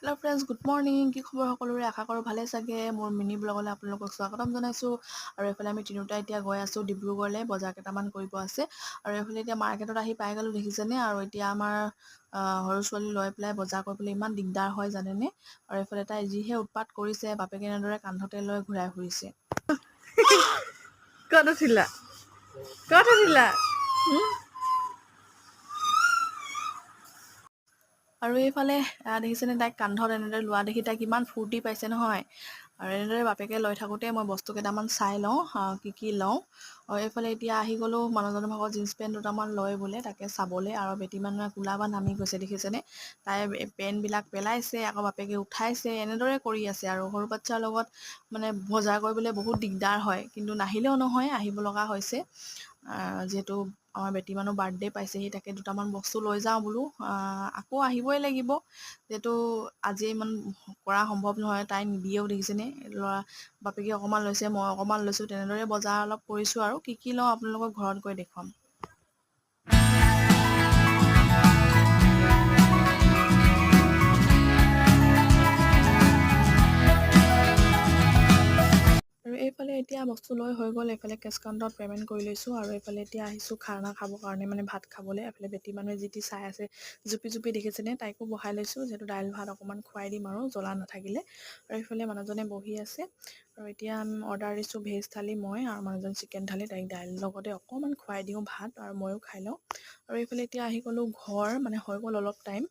Hello' friends, good morning. কি খবৰ সকলোৰে? আশা কৰোঁ ভালে চাগে। মোৰ মিনি ব্লগলৈ আপোনালোকক স্বাগতম জনাইছোঁ। আৰু এইফালে আমি তিনিওটা এতিয়া গৈ আছোঁ ডিব্ৰুগড়লৈ, বজাৰ কেইটামান কৰিব আছে। আৰু এইফালে এতিয়া মাৰ্কেটত আহি পাই গ'লোঁ, দেখিছেনে? আৰু এতিয়া আমাৰ সৰু ছোৱালী লৈ পেলাই বজাৰ কৰিবলৈ ইমান দিগদাৰ হয় জানেনে? আৰু এইফালে তাই যিহে উৎপাত কৰিছে, বাপেকে এনেদৰে কান্ধতে লৈ ঘূৰাই ফুৰিছে। ক'ত উঠিলা? ক'ত উঠিলা? আৰু এইফালে দেখিছেনে, তাইক কান্ধত এনেদৰে লোৱা দেখি তাই কিমান ফূৰ্তি পাইছে নহয়। আৰু এনেদৰে বাপেকে লৈ থাকোঁতে মই বস্তু কেইটামান চাই লওঁ, কি লওঁ। আৰু এইফালে এতিয়া আহি গ'লোঁ, মানুহজনৰ ভাগৰ জীন্স পেণ্ট দুটামান লয় বোলে, তাকে চাবলৈ। আৰু বেটি মানুহে কোলাবা নামি গৈছে, দেখিছেনে? তাই পেণ্টবিলাক পেলাইছে, আকৌ বাপেকে উঠাইছে, এনেদৰে কৰি আছে। আৰু সৰু বাচ্ছাৰ লগত মানে বজাৰ কৰিবলৈ বহুত দিগদাৰ হয়, কিন্তু নাহিলেও নহয়, আহিব লগা হৈছে। যিহেতু আমাৰ বেটি মানুহ বাৰ্থডে' পাইছেহি, তাকে দুটামান বস্তু লৈ যাওঁ বোলো। আকৌ আহিবই লাগিব, যিহেতু আজি ইমান কৰা সম্ভৱ নহয়। তাই নিদিয়েও, দেখিছেনে? ল'ৰা বাপেকে অকণমান লৈছে, মই অকণমান লৈছোঁ, তেনেদৰে বজাৰ অলপ কৰিছোঁ। আৰু কি লওঁ আপোনালোকক ঘৰত গৈ দেখুৱাম। আৰু এইফালে এতিয়া বস্তু লৈ হৈ গ'ল, এইফালে কেছ কাউণ্টাৰত পে'মেণ্ট কৰি লৈছোঁ। আৰু এইফালে এতিয়া আহিছোঁ খানা খাবৰ কাৰণে, মানে ভাত খাবলৈ। এইফালে বেটি মানুহে যি চাই আছে, জুপি দেখিছেনে? তাইকো বহাই লৈছোঁ, যিহেতু দাইল ভাত অকণমান খুৱাই দিম আৰু জ্বলা নাথাকিলে। আৰু এইফালে মানুহজনে বহি আছে। আৰু এতিয়া অৰ্ডাৰ দিছোঁ ভেজ থালি মই, আৰু মানুহজন চিকেন থালি। তাইক দাইল লগতে অকণমান খুৱাই দিওঁ ভাত, আৰু ময়ো খাই লওঁ। আৰু এইফালে এতিয়া আহি গ'লোঁ ঘৰ, মানে হৈ গ'ল অলপ টাইম।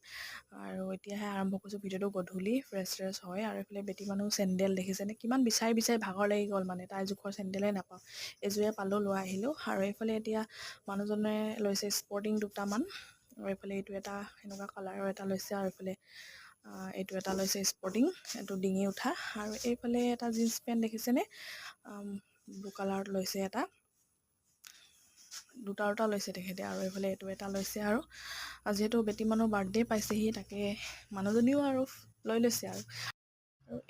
আৰু এতিয়াহে আৰম্ভ কৰিছোঁ ভিডিঅ'টো। গধূলি ফ্ৰেছ হয়। আৰু এইফালে বেটি মানুহ চেণ্ডেল দেখিছেনে? কিমান বিচাৰি ভাগৰ লাগি গ'ল, মানে তাইৰ জোখৰ চেণ্ডেলেই নাপাওঁ। এযোৰে পালোঁ, লৈ আহিলোঁ। আৰু এইফালে এতিয়া মানুহজনে লৈছে স্পৰ্টিং দুটামান। আৰু এইফালে এইটো এটা এনেকুৱা কালাৰৰ এটা লৈছে, আৰু এইফালে এইটো এটা লৈছে স্পৰ্টিং, এইটো ডিঙি উঠা। আৰু এইফালে এটা জিন্স পেণ্ট দেখিছেনে? ব্লু কালাৰত লৈছে এটা, দুটা লৈছে তেখেতে। আৰু এইফালে এইটো এটা লৈছে। আৰু যিহেতু বেটি মানুহ বাৰ্থডে পাইছেহি, তাকে মানুহজনীও আৰু লৈ লৈছে। আৰু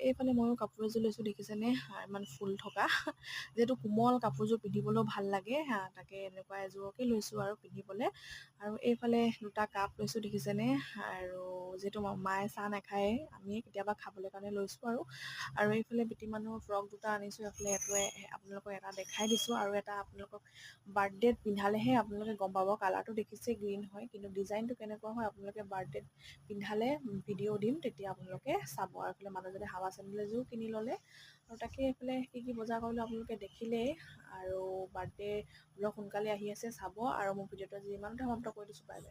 এইফালে ময়ো কাপোৰ এযোৰ লৈছোঁ, দেখিছেনে? ইমান ফুল থকা, যিহেতু কোমল কাপোৰযোৰ পিন্ধিবলৈও ভাল লাগে, তাকে এনেকুৱা এযোৰকে লৈছোঁ আৰু পিন্ধিবলৈ। আৰু এইফালে দুটা কাপ লৈছোঁ, দেখিছেনে? আৰু যিহেতু মায়ে চাহ নাখায়, আমিয়ে কেতিয়াবা খাবলৈ কাৰণে লৈছোঁ। আৰু এইফালে বেটি মানুহৰ ফ্ৰক দুটা আনিছোঁ। এইফালে এইটোৱে আপোনালোকক এটা দেখাই দিছোঁ, আৰু এটা আপোনালোকক বাৰ্থডেত পিন্ধালেহে আপোনালোকে গম পাব। কালাৰটো দেখিছে গ্ৰীণ হয়, কিন্তু ডিজাইনটো কেনেকুৱা হয় আপোনালোকে বাৰ্থডেত পিন্ধালে ভিডিঅ' দিম, তেতিয়া আপোনালোকে চাব। আৰু এইফালে মানুহজনে হাৱা চেণ্ডেল এযোৰ কিনি ল'লে। আৰু তাকে এইফালে কি বজাৰ কৰিলোঁ আপোনালোকে দেখিলেই। আৰু বাৰ্থডে অলপ সোনকালে আহি আছে, চাব। আৰু মোৰ ভিডিঅ'টো আজি ইমানতে সমাপ্ত কৰি দিছোঁ। Bye bye.